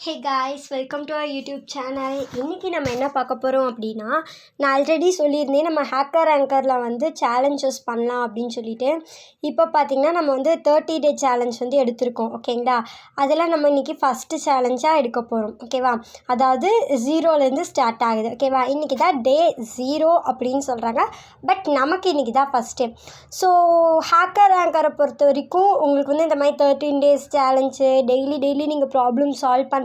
Hey guys, welcome to our YouTube channel. இன்றைக்கி நம்ம என்ன பார்க்க போகிறோம் அப்படின்னா, நான் ஆல்ரெடி சொல்லியிருந்தேன் நம்ம ஹேக்கர் ஆங்கரில் வந்து சேலஞ்சஸ் பண்ணலாம் அப்படின்னு சொல்லிட்டு. இப்போ பார்த்திங்கன்னா நம்ம வந்து 30 டே சேலஞ்ச் வந்து எடுத்திருக்கோம், ஓகேங்களா? அதெல்லாம் நம்ம இன்றைக்கி ஃபஸ்ட்டு சேலஞ்சாக எடுக்க போகிறோம், ஓகேவா? அதாவது 0லேருந்து ஸ்டார்ட் ஆகுது, ஓகேவா? இன்றைக்கி தான் டே 0 அப்படின்னு சொல்கிறாங்க. பட் நமக்கு இன்றைக்கி தான் ஃபஸ்ட்டு. ஸோ ஹேக்கர் ஆங்கரை பொறுத்த வரைக்கும் உங்களுக்கு வந்து இந்த மாதிரி 13 டேஸ் சேலஞ்சு டெய்லி நீங்கள் ப்ராப்ளம் சால்வ் பண்ணுறது,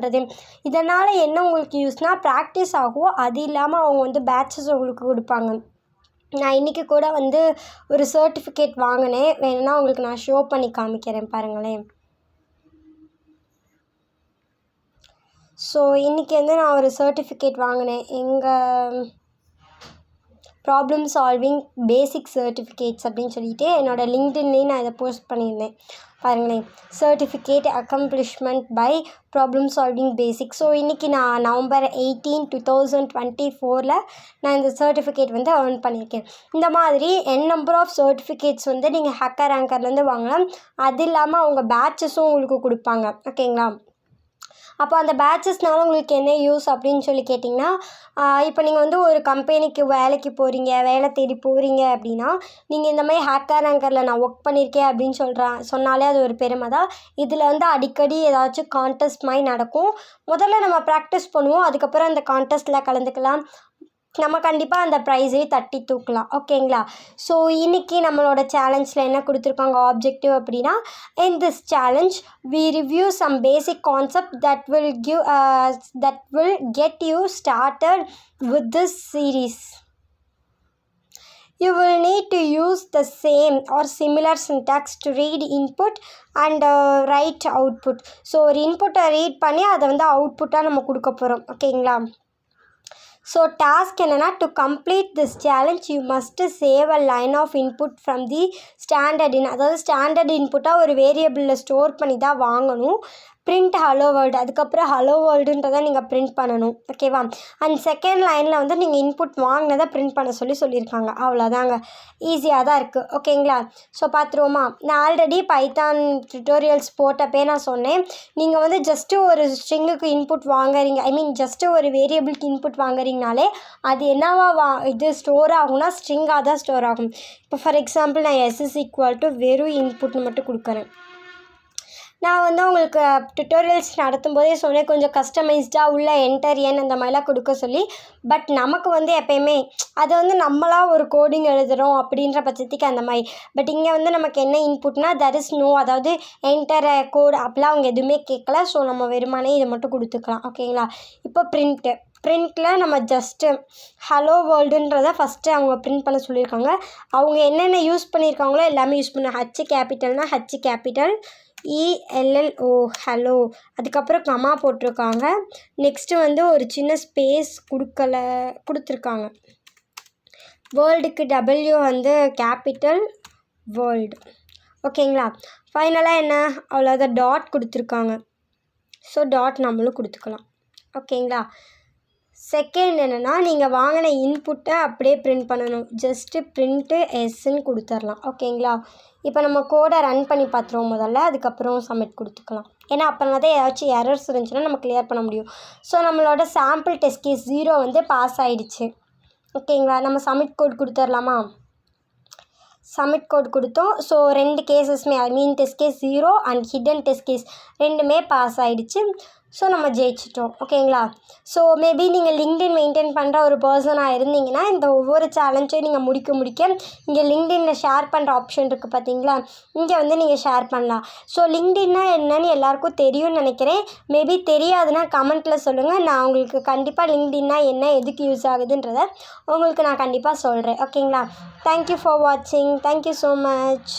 இதனால் என்ன உங்களுக்கு யூஸ்னால் ப்ராக்டிஸ் ஆகும். அது இல்லாமல் அவங்க வந்து பேட்சஸ் உங்களுக்கு கொடுப்பாங்க. நான் இன்றைக்கி கூட வந்து ஒரு சர்டிஃபிகேட் வாங்கினேன், வேணும்னா உங்களுக்கு நான் ஷோ பண்ணி காமிக்கிறேன் பாருங்களேன். ஸோ இன்றைக்கி வந்து நான் ஒரு சர்டிஃபிகேட் வாங்கினேன். எங்கள் ப்ராப்ளம் சால்விங் பேசிக் சர்டிஃபிகேட்ஸ் அப்படின்னு சொல்லிட்டு என்னோடய லிங்க்டின்லேயே நான் இதை போஸ்ட் பண்ணியிருந்தேன் பாருங்களேன். Certificate accomplishment by problem solving basic. So இன்றைக்கி நான் November 18, 2024 நான் இந்த சர்டிஃபிகேட் வந்து ஏர்ன் பண்ணியிருக்கேன். இந்த மாதிரி நம்பர் ஆஃப் சர்டிஃபிகேட்ஸ் வந்து நீங்கள் ஹேக்கர் ஆங்கர்லேருந்து வாங்கலாம். அது இல்லாமல் அவங்க பேட்சஸும் உங்களுக்கு கொடுப்பாங்க, ஓகேங்களா? அப்போ அந்த பேட்சஸ்னால உங்களுக்கு என்ன யூஸ் அப்படின்னு சொல்லி கேட்டிங்கன்னா, இப்போ நீங்கள் வந்து ஒரு கம்பெனிக்கு வேலைக்கு போகிறீங்க, வேலை தேடி போகிறீங்க அப்படின்னா, நீங்கள் இந்த மாதிரி ஹேக்கர் ஆங்கரில் நான் ஒர்க் பண்ணியிருக்கேன் அப்படின்னு சொன்னாலே அது ஒரு பெருமை தான். இதில் வந்து அடிக்கடி ஏதாச்சும் கான்டெஸ்ட் மாதிரி நடக்கும். முதல்ல நம்ம ப்ராக்டிஸ் பண்ணுவோம், அதுக்கப்புறம் அந்த கான்டெஸ்ட்டில் கலந்துக்கலாம். நம்ம கண்டிப்பாக அந்த ப்ரைஸையும் தட்டி தூக்கலாம், ஓகேங்களா? ஸோ இன்றைக்கி நம்மளோட சேலஞ்சில் என்ன கொடுத்துருக்காங்க ஆப்ஜெக்டிவ் அப்படின்னா, in this challenge we review some basic concept that will get you started with this series. You will need to use the same or similar syntax to read input and write output. So ஒரு இன்புட்டை read பண்ணி அதை வந்து அவுட்புட்டாக நம்ம கொடுக்க போகிறோம், ஓகேங்களா? So task என்னென்னா, to complete this challenge you must save a line of input from the standard அதாவது ஸ்டாண்டர்ட் இன்புட்டாக ஒரு வேரியபிளில் ஸ்டோர் பண்ணி தான் வாங்கணும். பிரிண்ட் ஹலோ வேர்ல்டு, அதுக்கப்புறம் ஹலோ வேர்ல்டுன்றதை நீங்கள் பிரிண்ட் பண்ணணும், ஓகேவா? அண்ட் செகண்ட் லைனில் வந்து நீங்கள் இன்புட் வாங்கினதை பிரிண்ட் பண்ண சொல்லியிருக்காங்க. அவ்வளோதாங்க, ஈஸியாக தான் இருக்குது, ஓகேங்களா? ஸோ பார்த்துருவோமா? நான் ஆல்ரெடி பைத்தான் டுட்டோரியல்ஸ் போட்டப்பே நான் சொன்னேன், நீங்கள் வந்து ஜஸ்ட்டு ஒரு ஸ்ட்ரிங்குக்கு இன்புட் வாங்குறீங்க, ஜஸ்ட்டு ஒரு வேரியபிளுக்கு இன்புட் வாங்குறீங்கனாலே அது என்னவா இது ஸ்டோர் ஆகும்னா ஸ்ட்ரிங்காக தான் ஸ்டோர் ஆகும். இப்போ ஃபார் எக்ஸாம்பிள் நான் s வெறும் இன்புட்னு மட்டும் கொடுக்குறேன். நான் வந்து உங்களுக்கு டுட்டோரியல்ஸ் நடத்தும் போதே சொன்னேன், கொஞ்சம் கஸ்டமைஸ்டாக உள்ள என்டர் என் அந்த மாதிரிலாம் கொடுக்க சொல்லி. பட் நமக்கு வந்து எப்போயுமே அதை வந்து நம்மளாக ஒரு கோடிங் எழுதுகிறோம் அப்படின்ற பட்சத்துக்கு அந்த மாதிரி. பட் இங்கே வந்து நமக்கு என்ன இன்புட்னா தர் இஸ் நோ, அதாவது என்டர் கோட் அப்படிலாம் அவங்க எதுவுமே கேட்கல. ஸோ நம்ம வெறுமனே இதை மட்டும் கொடுத்துக்கலாம், ஓகேங்களா? இப்போ பிரிண்ட்டில் நம்ம ஜஸ்ட்டு ஹலோ வேர்ல்டுன்றதை ஃபஸ்ட்டு அவங்க பிரிண்ட் பண்ண சொல்லியிருக்காங்க. அவங்க என்னென்ன யூஸ் பண்ணியிருக்காங்களோ எல்லாமே யூஸ் பண்ண ஹச் கேபிட்டல்னா ஹச் கேபிட்டல், ELLO ஹலோ, அதுக்கப்புறம் கமா போட்டிருக்காங்க. நெக்ஸ்ட்டு வந்து ஒரு சின்ன ஸ்பேஸ் கொடுத்துருக்காங்க. வேர்ல்டுக்கு W வந்து கேபிட்டல் வேர்ல்டு, ஓகேங்களா? ஃபைனலாக என்ன, அவ்வளோதான், டாட் கொடுத்துருக்காங்க. ஸோ டாட் நம்மளும் கொடுத்துக்கலாம், ஓகேங்களா? செகண்ட் என்னென்னா, நீங்கள் வாங்கின இன்புட்டை அப்படியே பிரிண்ட் பண்ணணும். ஜஸ்ட்டு பிரிண்ட்டு எஸ்ன்னு கொடுத்துர்லாம், ஓகேங்களா? இப்போ நம்ம கோடை ரன் பண்ணி பார்த்துருவோம் முதல்ல, அதுக்கப்புறம் சப்மிட் கொடுத்துக்கலாம். ஏன்னா அப்புறமா தான் ஏதாச்சும் எரர்ஸ் இருந்துச்சுன்னா நம்ம கிளியர் பண்ண முடியும். ஸோ நம்மளோட சாம்பிள் டெஸ்ட் கேஸ் 0 வந்து பாஸ் ஆகிடுச்சு, ஓகேங்களா? நம்ம சப்மிட் கோட் கொடுத்துர்லாமா? சப்மிட் கோட் கொடுத்தோம். ஸோ 2 கேஸஸ்மே test case 0 and hidden test case ரெண்டுமே பாஸ் ஆகிடுச்சு. ஸோ நம்ம ஜெயிச்சிட்டோம், ஓகேங்களா? ஸோ மேபி நீங்கள் லிங்க்டின் மெயின்டைன் பண்ணுற ஒரு பர்சனாக இருந்தீங்கன்னா இந்த ஒவ்வொரு சேலஞ்சையும் நீங்கள் முடிக்க இங்கே லிங்க்டின்ல ஷேர் பண்ணுற ஆப்ஷன் இருக்குது பார்த்தீங்களா, இங்கே வந்து நீங்கள் ஷேர் பண்ணலாம். ஸோ லிங்க்டின்னா என்னன்னு எல்லாருக்கும் தெரியும்னு நினைக்கிறேன். மேபி தெரியாதுன்னா கமெண்ட்டில் சொல்லுங்கள். நான் உங்களுக்கு கண்டிப்பாக லிங்க்டின்னா என்ன, எதுக்கு யூஸ் ஆகுதுன்றதை உங்களுக்கு நான் கண்டிப்பாக சொல்கிறேன், ஓகேங்களா? தேங்க்யூ ஃபார் வாட்சிங். Thank you so much.